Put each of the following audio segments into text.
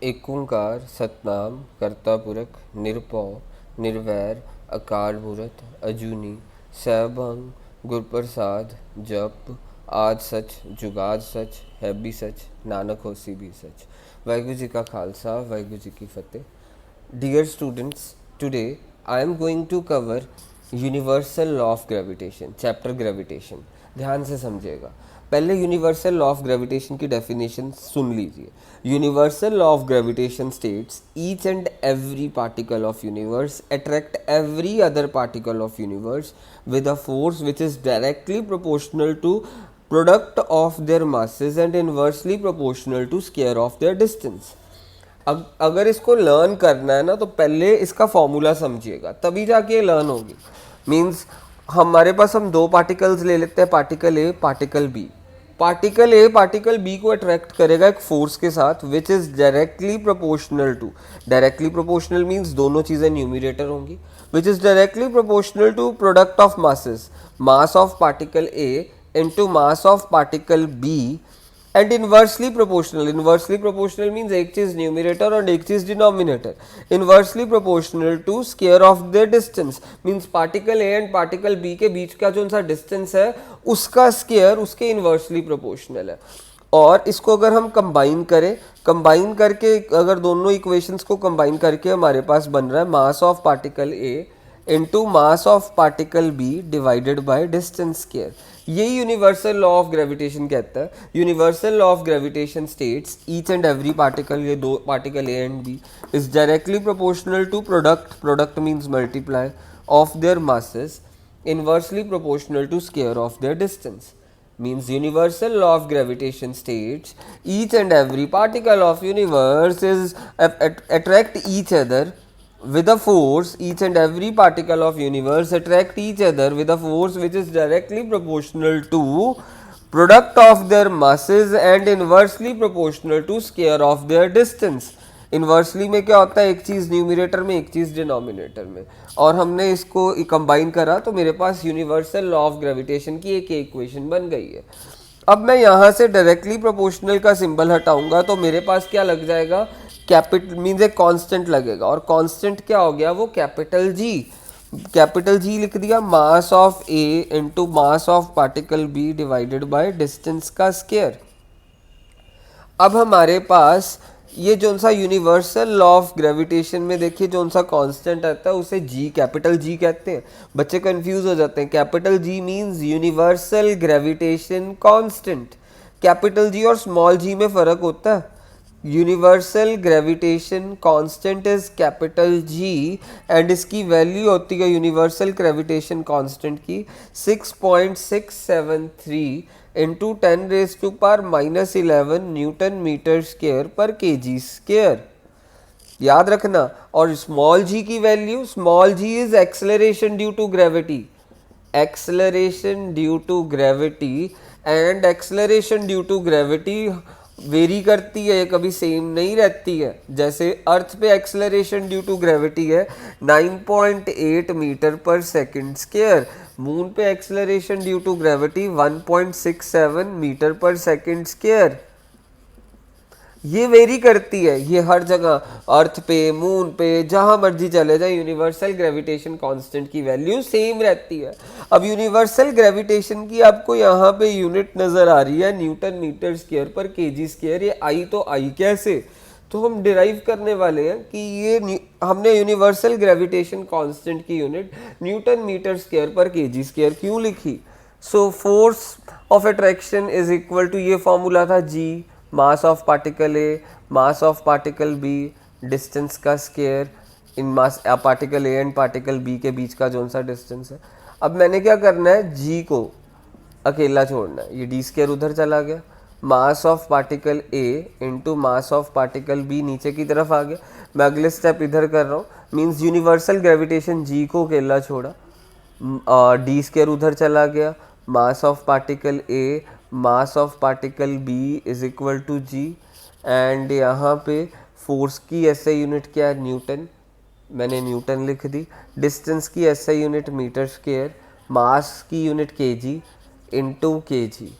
एक ओंकार सतनाम करता पुरख निरपौ निर्वैर अकाल मूरत अजूनी सैभंग गुरप्रसाद जप आद सच जुगाद सच है भी सच नानक होसी भी सच। वाहिगुरु जी का खालसा वाहिगुरु जी की फतेह। Dear students, today I am going to cover universal law of gravitation, chapter gravitation. ध्यान से समझिएगा। पहले यूनिवर्सल लॉ ऑफ ग्रेविटेशन की डेफिनेशन सुन लीजिए। Universal law of gravitation states each and every particle of universe attract every other particle of universe with a force which is directly proportional to product of their masses and inversely proportional to square of their distance। अगर इसको learn करना है ना तो पहले इसका formula समझिएगा, तभी जाके लर्न होगी। मींस हमारे पास हम दो पार्टिकल्स ले लेते हैं, particle A particle B. Particle A particle B को अट्रैक्ट करेगा एक फोर्स के साथ which is directly proportional to, directly proportional means दोनों चीजें न्यूमरेटर होंगी, which is directly proportional to product of masses, mass of particle A into mass of particle B and inversely proportional. Inversely proportional means एक चीज numerator और एक चीज denominator. Inversely proportional to square of the distance means particle A and particle B के बीच का जो सा डिस्टेंस है उसका स्क्वायर उसके इनवर्सली प्रोपोर्शनल है। और इसको अगर हम कंबाइन करें, कंबाइन करके अगर दोनों इक्वेशंस को कंबाइन करके हमारे पास बन रहा है mass of particle A into mass of particle B divided by distance square. यही यूनिवर्सल लॉ ऑफ ग्रेविटेशन कहता है। Universal law of gravitation states each and every particle, ये दो particle A and B, is directly proportional to product, product means multiply, of their masses, inversely proportional to square of their distance. Means universal law of gravitation states each and every particle of universe is attract each other with a force, each and every particle of universe attract each other with a force which is directly proportional to product of their masses and inversely proportional to square of their distance। Inversely में क्या होता है, एक चीज़ numerator में एक चीज़ denominator में, और हमने इसको कंबाइन करा तो मेरे पास यूनिवर्सल लॉ ऑफ ग्रेविटेशन की एक इक्वेशन बन गई है। अब मैं यहाँ से डायरेक्टली प्रोपोर्शनल का सिंबल हटाऊंगा तो मेरे पास क्या लग जाएगा, कैपिटल मीन्स एक कांस्टेंट लगेगा, और कांस्टेंट क्या हो गया, वो कैपिटल जी। कैपिटल जी लिख दिया, mass of A into mass of particle B divided by distance का स्क्वायर। अब हमारे पास ये जो सा यूनिवर्सल लॉ ऑफ ग्रेविटेशन में देखिए जो सा कांस्टेंट आता है उसे जी, कैपिटल जी कहते हैं। बच्चे कंफ्यूज हो जाते हैं, capital G means universal gravitation constant. Capital G और स्मॉल जी में फर्क होता है। Universal gravitation constant is capital G and इसकी वैल्यू होती है यूनिवर्सल ग्रेविटेशन कांस्टेंट की 6.673 इंटू 10⁻⁻11 न्यूटन मीटर स्क्वायर पर केजी स्क्वायर, याद रखना। और स्मॉल जी की value, small g is acceleration due to gravity, acceleration due to gravity, and acceleration due to gravity vary करती है, कभी सेम नहीं रहती है। जैसे अर्थ पे एक्सेलरेशन ड्यू टू ग्रेविटी है 9.8 मीटर पर सेकंड स्क्वायर, मून पे acceleration due to gravity 1.67 metre पर सेकंड स्क्वायर। ये वेरी करती है, ये हर जगह, अर्थ पे, मून पे, जहां मर्जी चले जाए, यूनिवर्सल ग्रेविटेशन कांस्टेंट की वैल्यू सेम रहती है। अब यूनिवर्सल ग्रेविटेशन की आपको यहाँ पे यूनिट नजर आ रही है न्यूटन मीटर स्क्वायर पर केजी स्क्वायर। ये आई तो आई कैसे, तो हम डिराइव करने वाले हैं कि ये हमने यूनिवर्सल ग्रेविटेशन कांस्टेंट की यूनिट न्यूटन मीटर स्क्वायर पर केजी स्क्वायर क्यों लिखी। So force of attraction is equal to, ये फॉर्मूला था G, mass of particle A mass of particle B distance का स्क्वायर इन mass particle A and particle B के बीच का जो सा डिस्टेंस है। अब मैंने क्या करना है, जी को अकेला छोड़ना है, ये डी स्क्वायर उधर चला गया, mass of particle A into mass of particle B नीचे की तरफ आ गया। मैं अगले स्टेप इधर कर रहा हूँ, मीन्स यूनिवर्सल ग्रेविटेशन जी को अकेला छोड़ा, डी स्क्वायर उधर चला गया, mass of particle A mass of particle B is equal to G, and यहाँ पे फोर्स की एसआई यूनिट क्या है, न्यूटन, मैंने न्यूटन लिख दी, डिस्टेंस की एसआई यूनिट मीटर स्क्वायर, मास की यूनिट केजी इनटू केजी।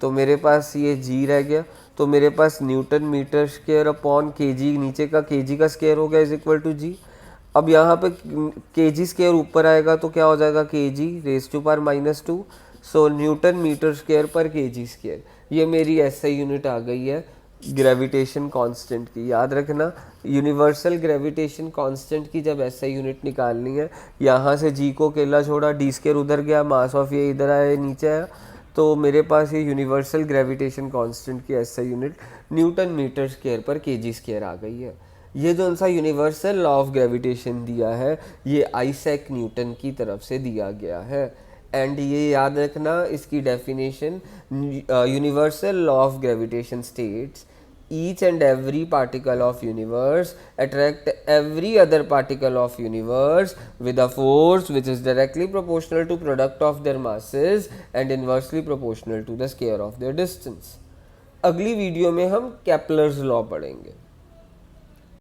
तो मेरे पास ये जी रह गया, तो मेरे पास Newton metre square upon KG, नीचे का केजी का स्क्वायर हो गया इज इक्वल टू जी। अब यहाँ पे केजी स्क्वायर ऊपर आएगा तो क्या हो जाएगा, KG raise to power -2, so newton metre square पर केजी स्क्वायर। ये मेरी एसआई यूनिट आ गई है ग्रेविटेशन कांस्टेंट की। याद रखना यूनिवर्सल ग्रेविटेशन कांस्टेंट की जब एसआई यूनिट निकालनी है, यहाँ से जी को अकेला छोड़ा, डी स्क्वायर उधर गया, मास ऑफ ये इधर आया, नीचे आया, तो मेरे पास ये यूनिवर्सल ग्रेविटेशन कांस्टेंट की SI unit newton metre square पर केजी स्क्वायर आ गई है। ये जो सा यूनिवर्सल लॉ ऑफ ग्रेविटेशन दिया है ये आइजैक न्यूटन की तरफ से दिया गया है। एंड ये याद रखना इसकी definition, universal law of gravitation states each and every particle of universe attract every other particle of universe with a force which is directly proportional to product of their masses and inversely proportional to the square of their distance। अगली video में हम Kepler's law पढ़ेंगे।